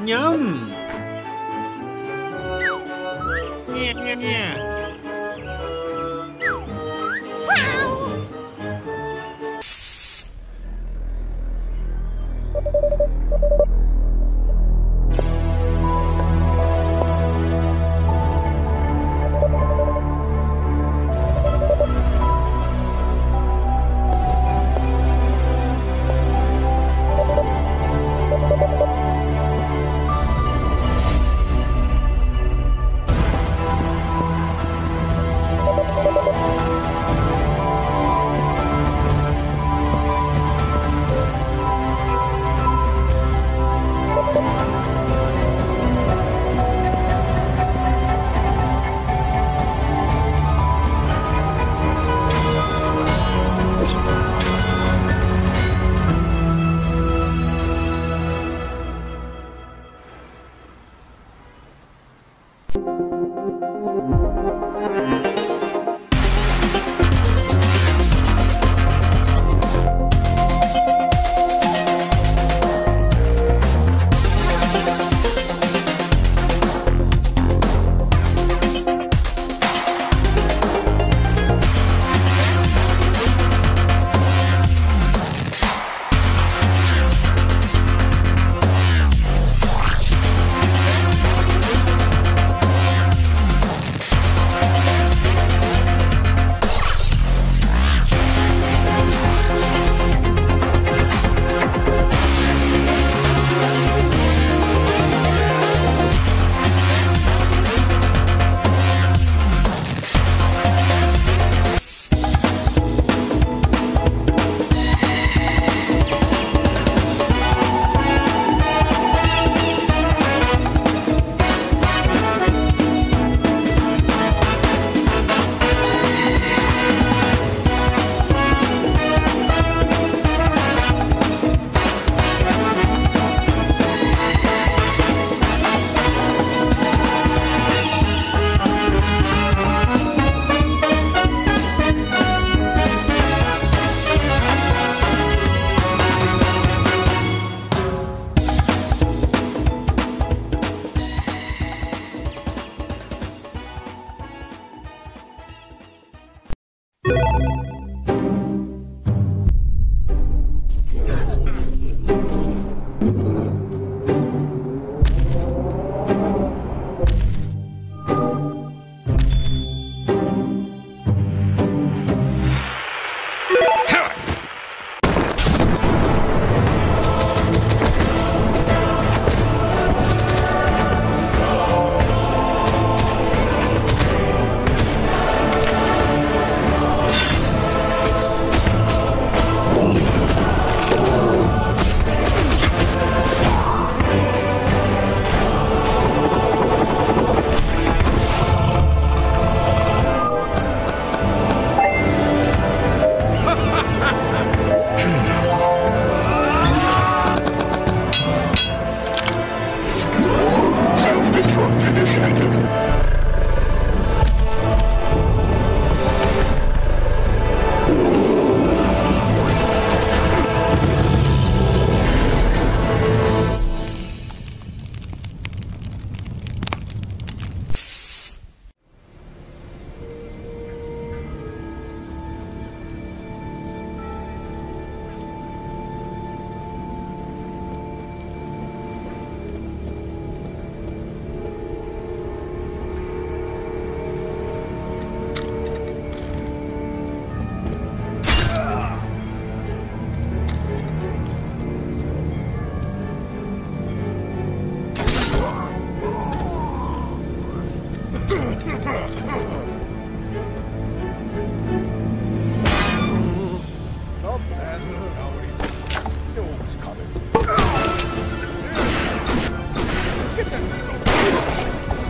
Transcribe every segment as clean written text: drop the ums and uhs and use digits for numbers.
Nhum. Nhẹ nhẹ nhẹ. Get that stupid!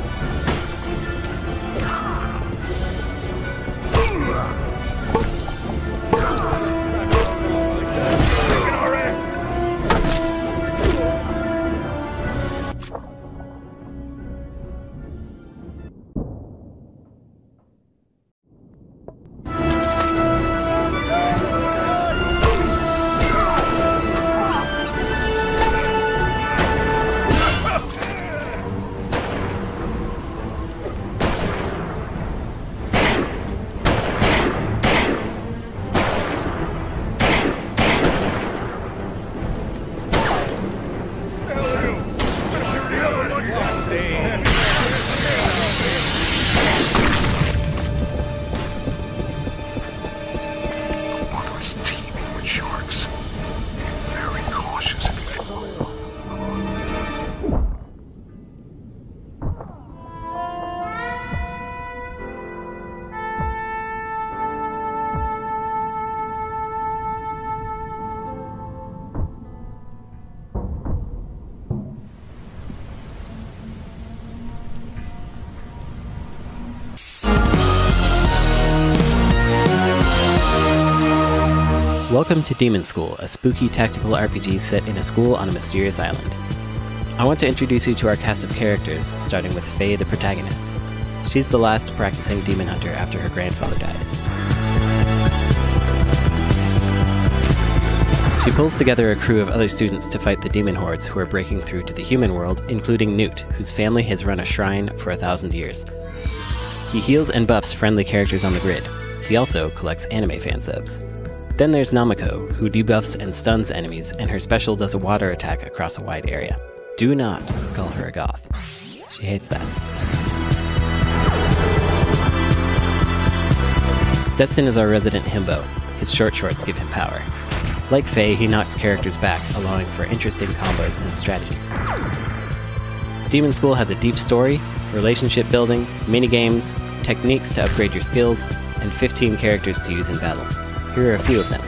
Welcome to Demon School, a spooky tactical RPG set in a school on a mysterious island. I want to introduce you to our cast of characters, starting with Faye, the protagonist. She's the last practicing demon hunter after her grandfather died. She pulls together a crew of other students to fight the demon hordes who are breaking through to the human world, including Newt, whose family has run a shrine for 1,000 years. He heals and buffs friendly characters on the grid. He also collects anime fan subs. Then there's Namako, who debuffs and stuns enemies, and her special does a water attack across a wide area. Do not call her a goth. She hates that. Destin is our resident himbo. His short shorts give him power. Like Faye, he knocks characters back, allowing for interesting combos and strategies. Demon School has a deep story, relationship building, minigames, techniques to upgrade your skills, and 15 characters to use in battle. Here are a few of them.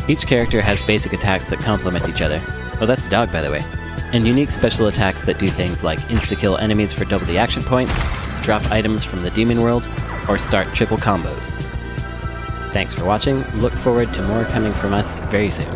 Each character has basic attacks that complement each other. Oh, that's a dog, by the way. And unique special attacks that do things like insta-kill enemies for double the action points, drop items from the demon world, or start triple combos. Thanks for watching. Look forward to more coming from us very soon.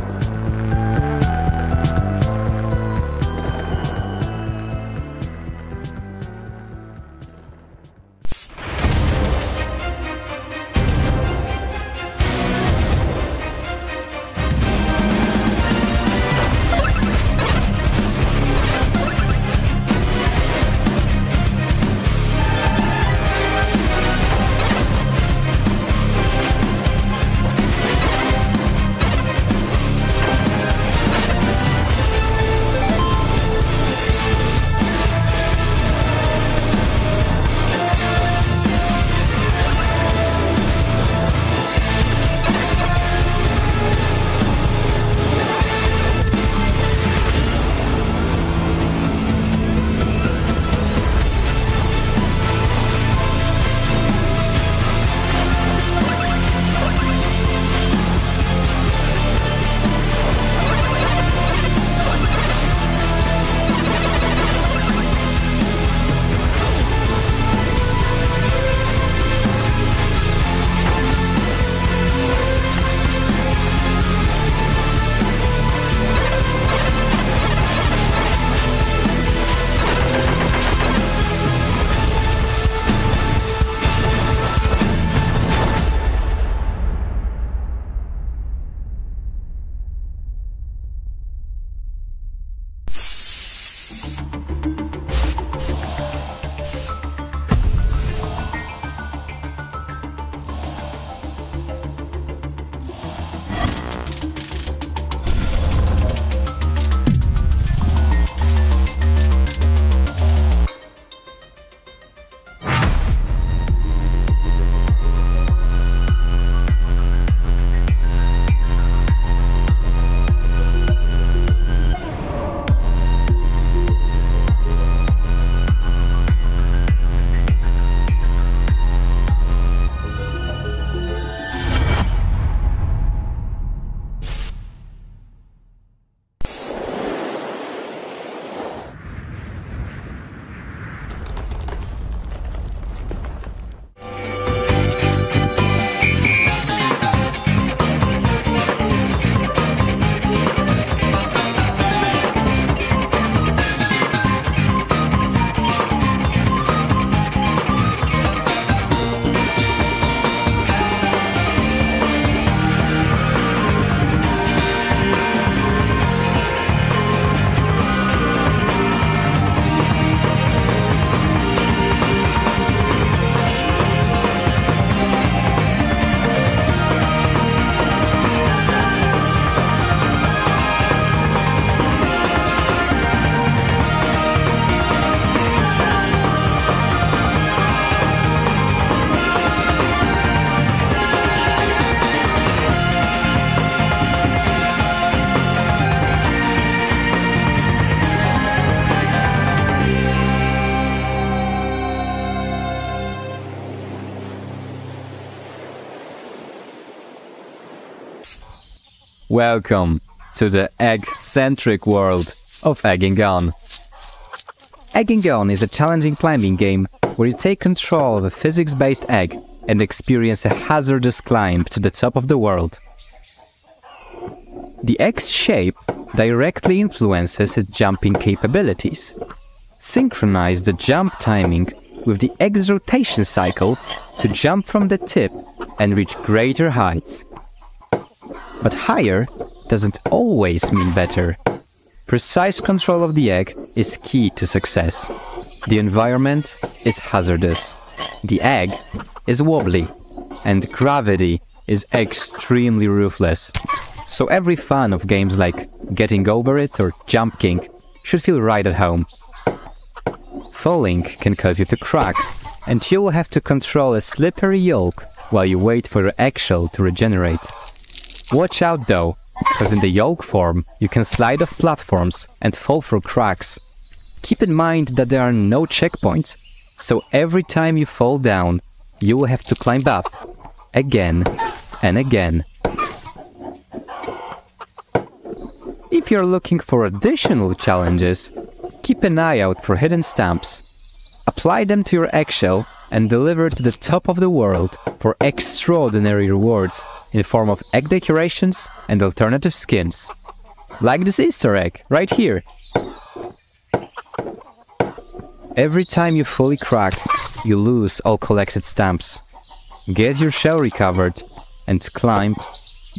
Welcome to the egg-centric world of Egging On. Egging On is a challenging climbing game where you take control of a physics-based egg and experience a hazardous climb to the top of the world. The egg's shape directly influences its jumping capabilities. Synchronize the jump timing with the egg's rotation cycle to jump from the tip and reach greater heights. But higher doesn't always mean better. Precise control of the egg is key to success. The environment is hazardous. The egg is wobbly, and gravity is extremely ruthless. So every fan of games like Getting Over It or Jump King should feel right at home. Falling can cause you to crack, and you will have to control a slippery yolk while you wait for your eggshell to regenerate. Watch out though, because in the yolk form you can slide off platforms and fall through cracks. Keep in mind that there are no checkpoints, so every time you fall down, you will have to climb up, again and again. If you're looking for additional challenges, keep an eye out for hidden stamps. Apply them to your eggshell and deliver to the top of the world for extraordinary rewards in form of egg decorations and alternative skins. Like this Easter egg, right here. Every time you fully crack, you lose all collected stamps. Get your shell recovered and climb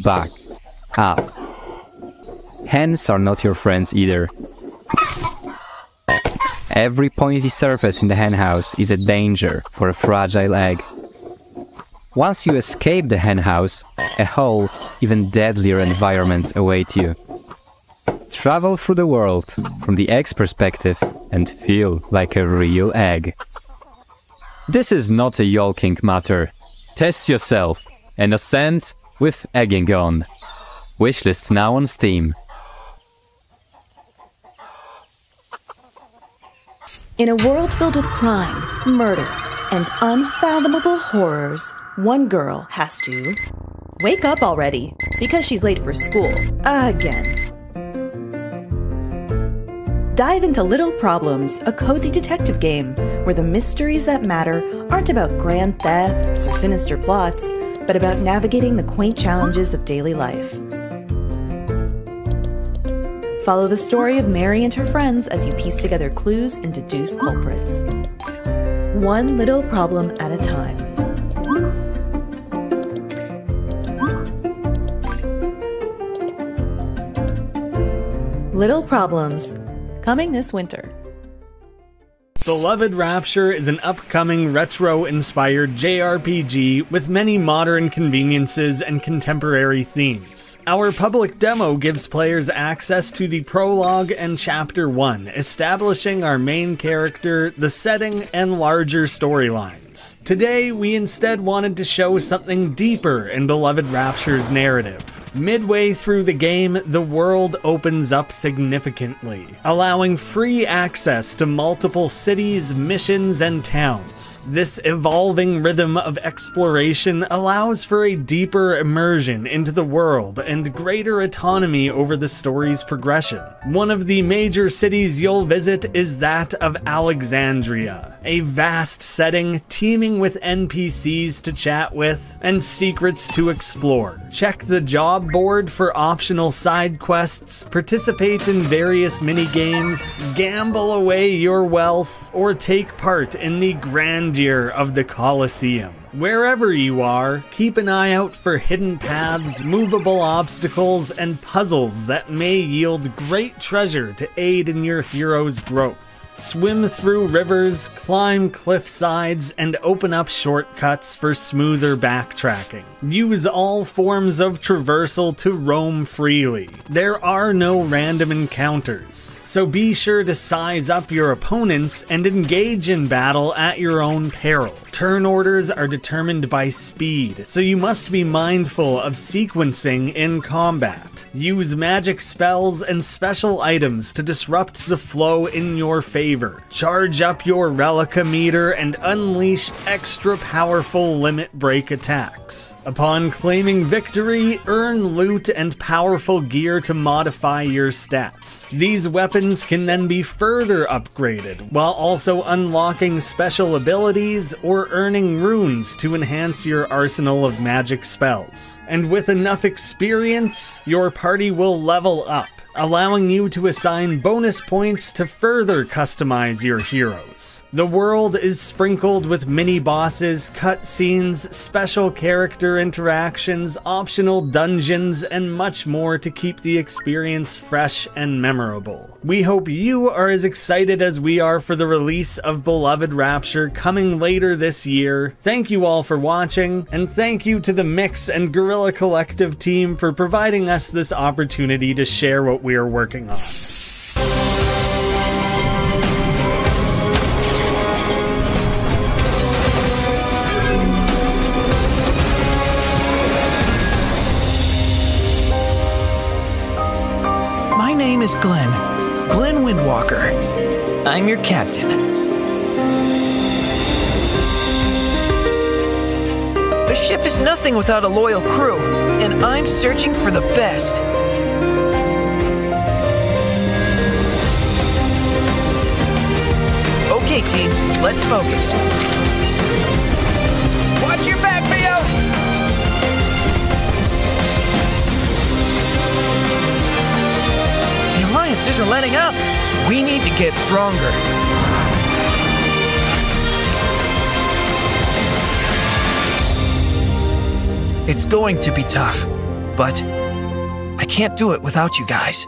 back up. Hens are not your friends either. Every pointy surface in the henhouse is a danger for a fragile egg. Once you escape the henhouse, a whole, even deadlier environment awaits you. Travel through the world from the egg's perspective and feel like a real egg. This is not a yolking matter. Test yourself and ascend with Egging On. Wishlist now on Steam. In a world filled with crime, murder, and unfathomable horrors, one girl has to wake up already because she's late for school again. Dive into Little Problems, a cozy detective game where the mysteries that matter aren't about grand thefts or sinister plots, but about navigating the quaint challenges of daily life. Follow the story of Mary and her friends as you piece together clues and deduce culprits. One little problem at a time. Little Problems, coming this winter. Beloved Rapture is an upcoming retro-inspired JRPG with many modern conveniences and contemporary themes. Our public demo gives players access to the prologue and Chapter 1, establishing our main character, the setting, and larger storylines. Today, we instead wanted to show something deeper in Beloved Rapture's narrative. Midway through the game, the world opens up significantly, allowing free access to multiple cities, missions, and towns. This evolving rhythm of exploration allows for a deeper immersion into the world and greater autonomy over the story's progression. One of the major cities you'll visit is that of Alexandria, a vast setting teeming with NPCs to chat with and secrets to explore. Check the job board for optional side quests, participate in various mini-games, gamble away your wealth, or take part in the grandeur of the Colosseum. Wherever you are, keep an eye out for hidden paths, movable obstacles, and puzzles that may yield great treasure to aid in your hero's growth. Swim through rivers, climb cliff sides, and open up shortcuts for smoother backtracking. Use all forms of traversal to roam freely. There are no random encounters, so be sure to size up your opponents and engage in battle at your own peril. Turn orders are determined by speed, so you must be mindful of sequencing in combat. Use magic spells and special items to disrupt the flow in your favor. Charge up your Relica meter and unleash extra powerful limit break attacks. Upon claiming victory, earn loot and powerful gear to modify your stats. These weapons can then be further upgraded, while also unlocking special abilities or or earning runes to enhance your arsenal of magic spells. And with enough experience, your party will level up, allowing you to assign bonus points to further customize your heroes. The world is sprinkled with mini-bosses, cutscenes, special character interactions, optional dungeons, and much more to keep the experience fresh and memorable. We hope you are as excited as we are for the release of Beloved Rapture coming later this year. Thank you all for watching, and thank you to the Mix and Guerrilla Collective team for providing us this opportunity to share what we are working on. My name is Glenn Windwalker. I'm your captain. The ship is nothing without a loyal crew, and I'm searching for the best. Okay, team, let's focus. Watch your back, Theo! The Alliance isn't letting up. We need to get stronger. It's going to be tough, but I can't do it without you guys.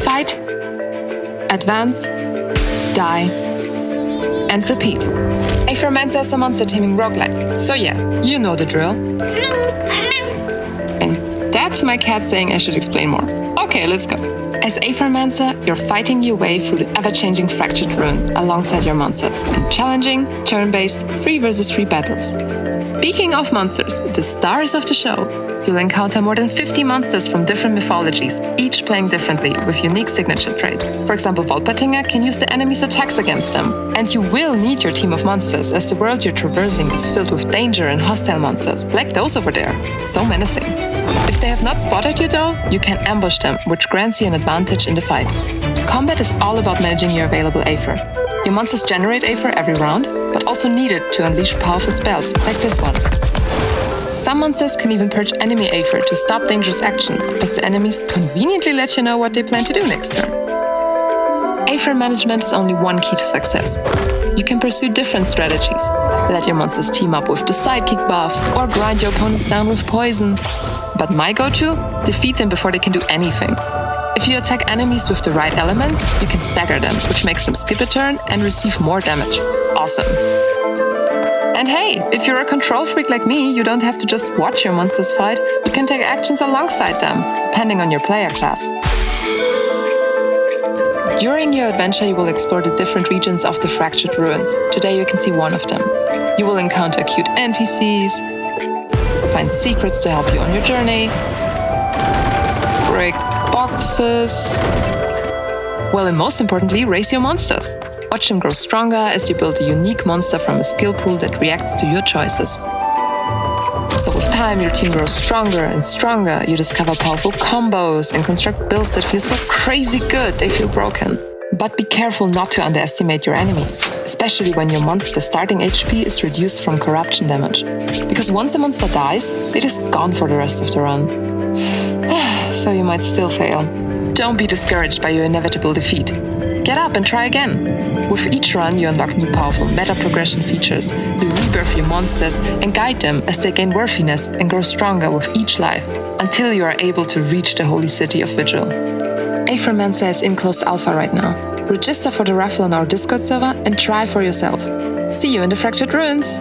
Fight, advance, die, and repeat. Aethermancer is a monster taming roguelike, so yeah, you know the drill. And that's my cat saying I should explain more. Okay, let's go. As Aethermancer, you're fighting your way through the ever-changing fractured ruins alongside your monsters in challenging, turn-based, 3 versus 3 battles. Speaking of monsters, the stars of the show, you'll encounter more than 50 monsters from different mythologies, each playing differently with unique signature traits. For example, Wolpertinger can use the enemy's attacks against them. And you will need your team of monsters, as the world you're traversing is filled with danger and hostile monsters, like those over there, so menacing. If they have not spotted you though, you can ambush them, which grants you an advantage in the fight. Combat is all about managing your available Aether. Your monsters generate Aether every round, but also need it to unleash powerful spells, like this one. Some monsters can even purge enemy Aether to stop dangerous actions, as the enemies conveniently let you know what they plan to do next turn. Aether management is only one key to success. You can pursue different strategies. Let your monsters team up with the sidekick buff, or grind your opponents down with poison. But my go-to? Defeat them before they can do anything. If you attack enemies with the right elements, you can stagger them, which makes them skip a turn and receive more damage. Awesome. And hey, if you're a control freak like me, you don't have to just watch your monsters fight, you can take actions alongside them, depending on your player class. During your adventure, you will explore the different regions of the Fractured Ruins. Today you can see one of them. You will encounter cute NPCs, find secrets to help you on your journey, break boxes, well, and most importantly, raise your monsters. Watch them grow stronger as you build a unique monster from a skill pool that reacts to your choices. So with time, your team grows stronger and stronger. You discover powerful combos and construct builds that feel so crazy good they feel broken. But be careful not to underestimate your enemies, especially when your monster's starting HP is reduced from corruption damage. Because once a monster dies, it is gone for the rest of the run. So you might still fail. Don't be discouraged by your inevitable defeat. Get up and try again. With each run, you unlock new powerful meta progression features, you rebirth your monsters and guide them as they gain worthiness and grow stronger with each life, until you are able to reach the holy city of Vigil. Aphromancer is in closed alpha right now. Register for the raffle on our Discord server and try for yourself. See you in the Fractured Ruins!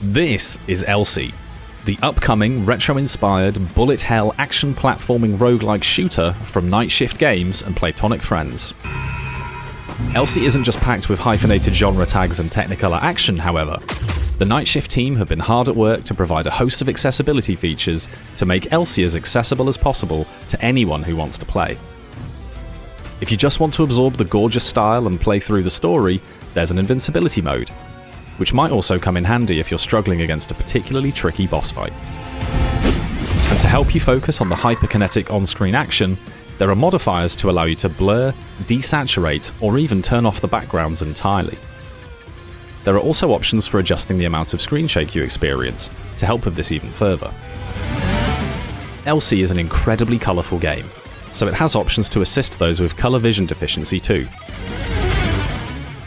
This is Elsie, the upcoming retro-inspired bullet hell action platforming roguelike shooter from Night Shift Games and Platonic Friends. Elsie isn't just packed with hyphenated genre tags and Technicolor action, however. The Night Shift team have been hard at work to provide a host of accessibility features to make Elsie as accessible as possible to anyone who wants to play. If you just want to absorb the gorgeous style and play through the story, there's an invincibility mode, which might also come in handy if you're struggling against a particularly tricky boss fight. And to help you focus on the hyperkinetic on-screen action, there are modifiers to allow you to blur, desaturate, or even turn off the backgrounds entirely. There are also options for adjusting the amount of screen shake you experience, to help with this even further. Elsie is an incredibly colourful game, so it has options to assist those with colour vision deficiency too.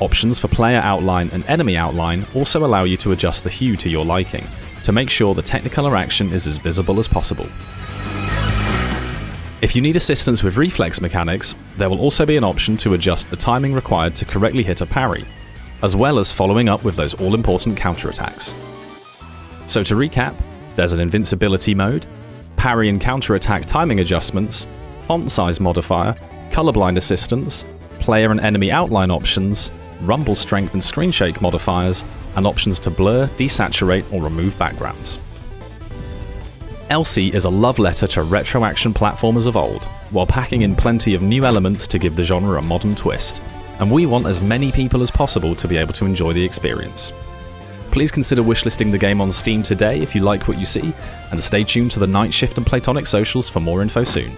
Options for player outline and enemy outline also allow you to adjust the hue to your liking, to make sure the Technicolor action is as visible as possible. If you need assistance with reflex mechanics, there will also be an option to adjust the timing required to correctly hit a parry, as well as following up with those all-important counterattacks. So to recap, there's an invincibility mode, parry and counterattack timing adjustments, font size modifier, colorblind assistance, player and enemy outline options, rumble strength and screen shake modifiers, and options to blur, desaturate, or remove backgrounds. Elsie is a love letter to retro action platformers of old, while packing in plenty of new elements to give the genre a modern twist, and we want as many people as possible to be able to enjoy the experience. Please consider wishlisting the game on Steam today if you like what you see, and stay tuned to the Night Shift and Playtonic socials for more info soon.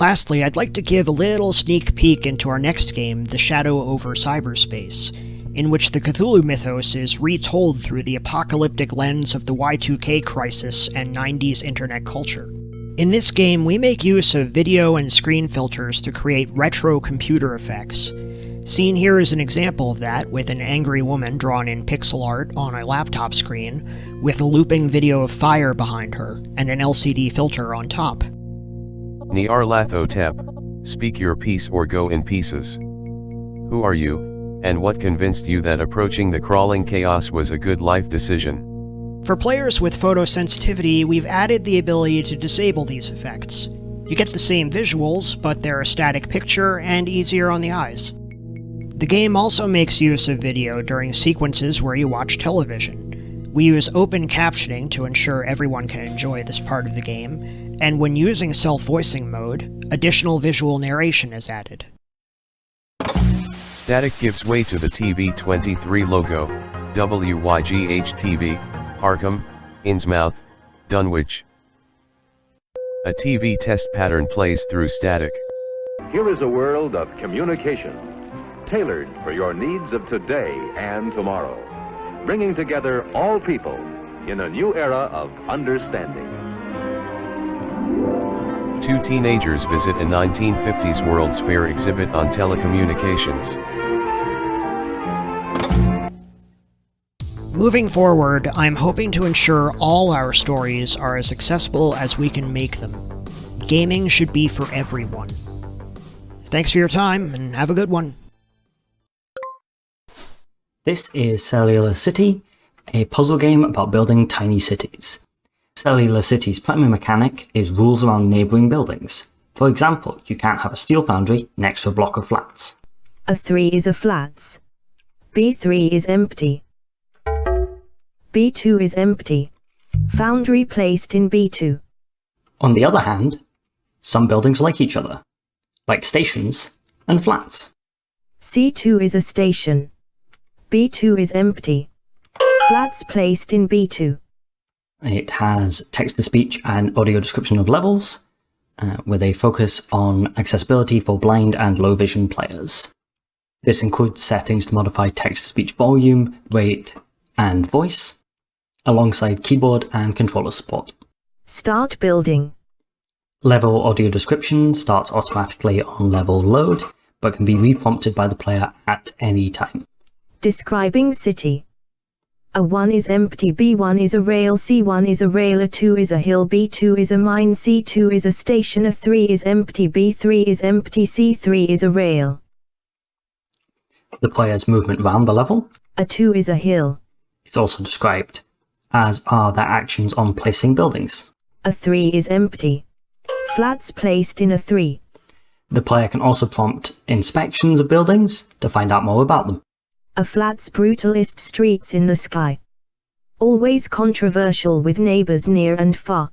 Lastly, I'd like to give a little sneak peek into our next game, The Shadow over Cyberspace, in which the Cthulhu mythos is retold through the apocalyptic lens of the Y2K crisis and 90s internet culture. In this game, we make use of video and screen filters to create retro computer effects. Seen here is an example of that, with an angry woman drawn in pixel art on a laptop screen, with a looping video of fire behind her, and an LCD filter on top. Nyarlathotep, speak your piece or go in pieces. Who are you, and what convinced you that approaching the crawling chaos was a good life decision? For players with photosensitivity, we've added the ability to disable these effects. You get the same visuals, but they're a static picture and easier on the eyes. The game also makes use of video during sequences where you watch television. We use open captioning to ensure everyone can enjoy this part of the game, and when using self-voicing mode, additional visual narration is added. Static gives way to the TV23 logo, WYGH-TV, Arkham, Innsmouth, Dunwich. A TV test pattern plays through static. Here is a world of communication, tailored for your needs of today and tomorrow, bringing together all people in a new era of understanding. Two teenagers visit a 1950s World's Fair exhibit on telecommunications. Moving forward, I'm hoping to ensure all our stories are as accessible as we can make them. Gaming should be for everyone. Thanks for your time, and have a good one. This is Cellular City, a puzzle game about building tiny cities. Cellular City's primary mechanic is rules around neighbouring buildings. For example, you can't have a steel foundry next to a block of flats. A3 is a flats. B3 is empty. B2 is empty. Foundry placed in B2. On the other hand, some buildings like each other, like stations and flats. C2 is a station. B2 is empty. Flats placed in B2. It has text-to-speech and audio description of levels, with a focus on accessibility for blind and low-vision players. This includes settings to modify text-to-speech volume, rate, and voice, alongside keyboard and controller support. Start building. Level audio description starts automatically on level load, but can be reprompted by the player at any time. Describing city. A1 is empty, B1 is a rail, C1 is a rail, A2 is a hill, B2 is a mine, C2 is a station, A3 is empty, B3 is empty, C3 is a rail. The player's movement around the level. A2 is a hill. It's also described, as are their actions on placing buildings. A3 is empty. Flats placed in A3. The player can also prompt inspections of buildings to find out more about them. A flat's brutalist streets in the sky. Always controversial with neighbors near and far.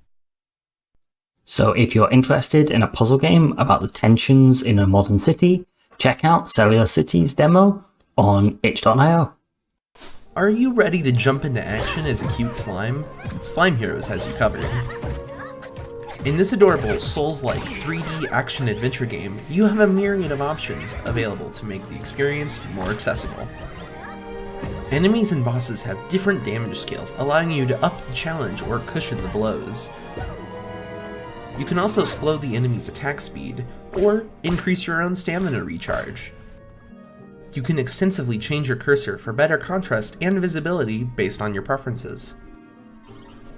So if you're interested in a puzzle game about the tensions in a modern city, check out Cellular City's demo on itch.io. Are you ready to jump into action as a cute slime? Slime Heroes has you covered. In this adorable Souls-like 3D action-adventure game, you have a myriad of options available to make the experience more accessible. Enemies and bosses have different damage scales, allowing you to up the challenge or cushion the blows. You can also slow the enemy's attack speed, or increase your own stamina recharge. You can extensively change your cursor for better contrast and visibility based on your preferences.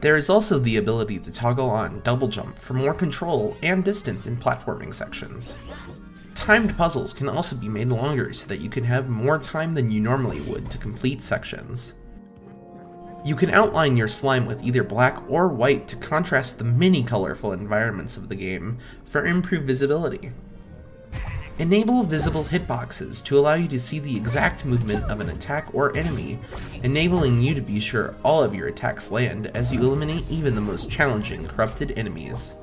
There is also the ability to toggle on double jump for more control and distance in platforming sections. Timed puzzles can also be made longer so that you can have more time than you normally would to complete sections. You can outline your slime with either black or white to contrast the many colorful environments of the game for improved visibility. Enable visible hitboxes to allow you to see the exact movement of an attack or enemy, enabling you to be sure all of your attacks land as you eliminate even the most challenging corrupted enemies.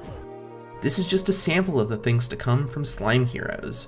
This is just a sample of the things to come from Slime Heroes,